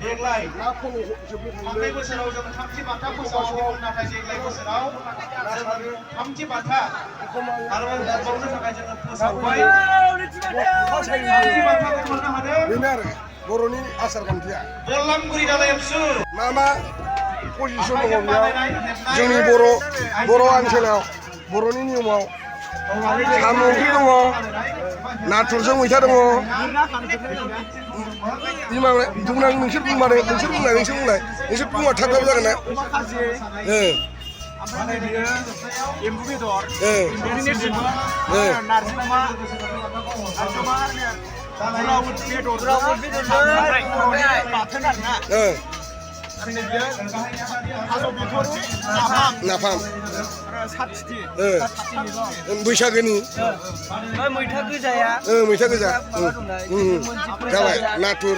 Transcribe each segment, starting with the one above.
देग्लाय थांनाय बोसोराव जों थामथि बान्था फोसावदोंमोन नाथाय देग्लाय बोसोराव जों थामथि बान्था आरोबाव मोनबावनो थाखाय जोङो फोसावबाय थामथि बान्थाखौ मोननो हादों बेनो आरो बर'नि आसार खान्थिया बललामगुरि दालाय एबसु मा पजिसन दङ बेयाव जोंनि बर' ओनसोलाव बर'नि नियमाव साम' ओंख्रि दङ नाथुरजों मैथा दङ बुंनां नोंसोर बुंबानो नोंसोर बुंबा थाब थाब जागोन ना ओमफ्राय बियो एम्बु बेदर नारजि अमा बाथोन आरोना नाफाम बैसागोनि मैथा गोजाया मैथा गोजा जाबाय नाथुर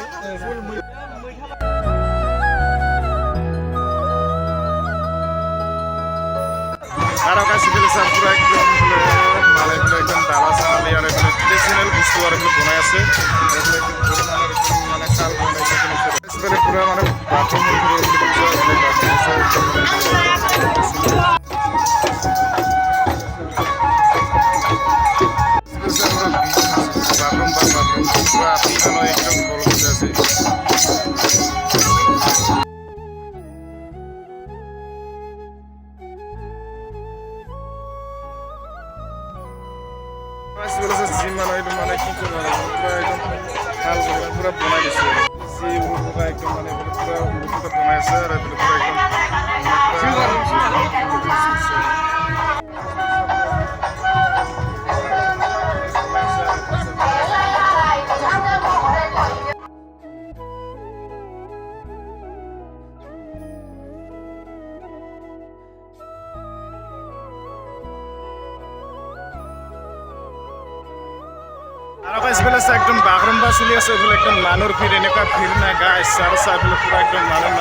आरो गासिबो लेसारफोरा एकदम मालायफोरा एकदम दाला सानानै आरो ट्रेडिशनेल बुस्थु आरो बनाय আছে মানে খাল বনাইছে পুরা মানে বাথরুম একদম বড় আছে जिमान एकदम माने की करबा एकदम हाल पूरा बना दिसे जे उरुका एकदम माने पूरा उरुका बनायছে আর पूरा एकदम আৰু গাইস বেলা একদম বাগরম্বা চলি আছে বলে একদম মানুৰ ভিৰ এনেকা ভিৰ নাই গাইস আৰু চাইবলে পুৰা একদম মানুহ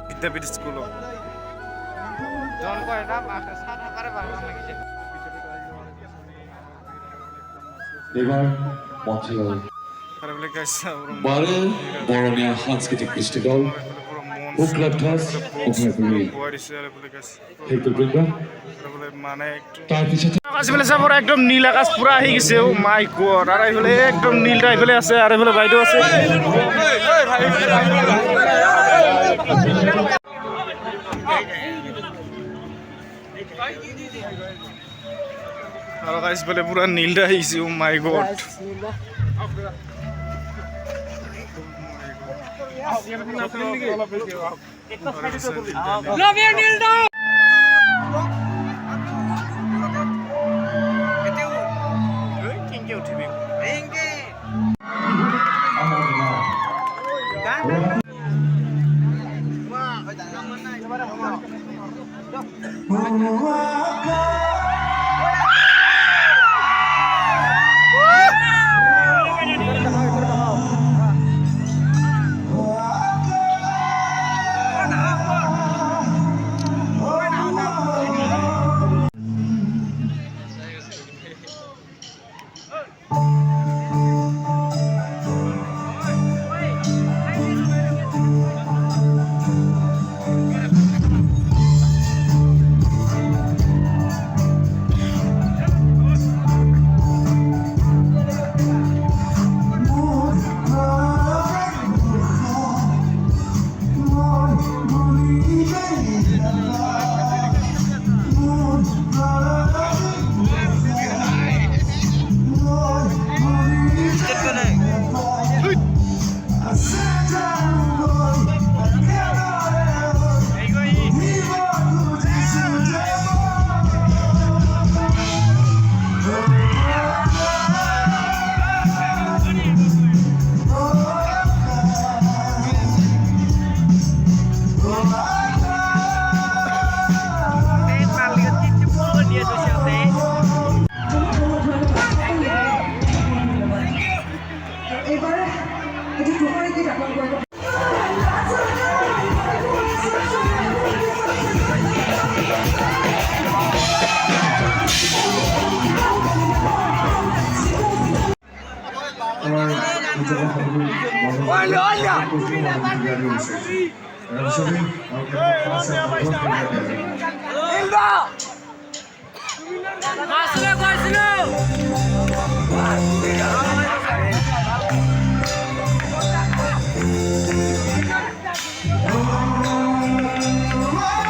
বিদ্যাপীঠ স্কুল এবার মঞ্চে বারে বরণীয় সাংস্কৃতিক কৃষ্টিদল উক্লাভ্যাস শিল্পীবৃন্দ তার পিছনে একদম নীল আকাশ পুরা আহি গেছে ও মাই গড আর এইফালে একদম নীলটা এইফালে আছে আর এইফালে বাইদেউ আছে আর গাইস বলে পুরা নীলটা আইছে ও মাই গড লভ ইউ নীলটা কিংকে উঠিবি কিংকে প্রচুর মানুষ গাড়ি উঠছে আসলে আমাকে পাশে Oh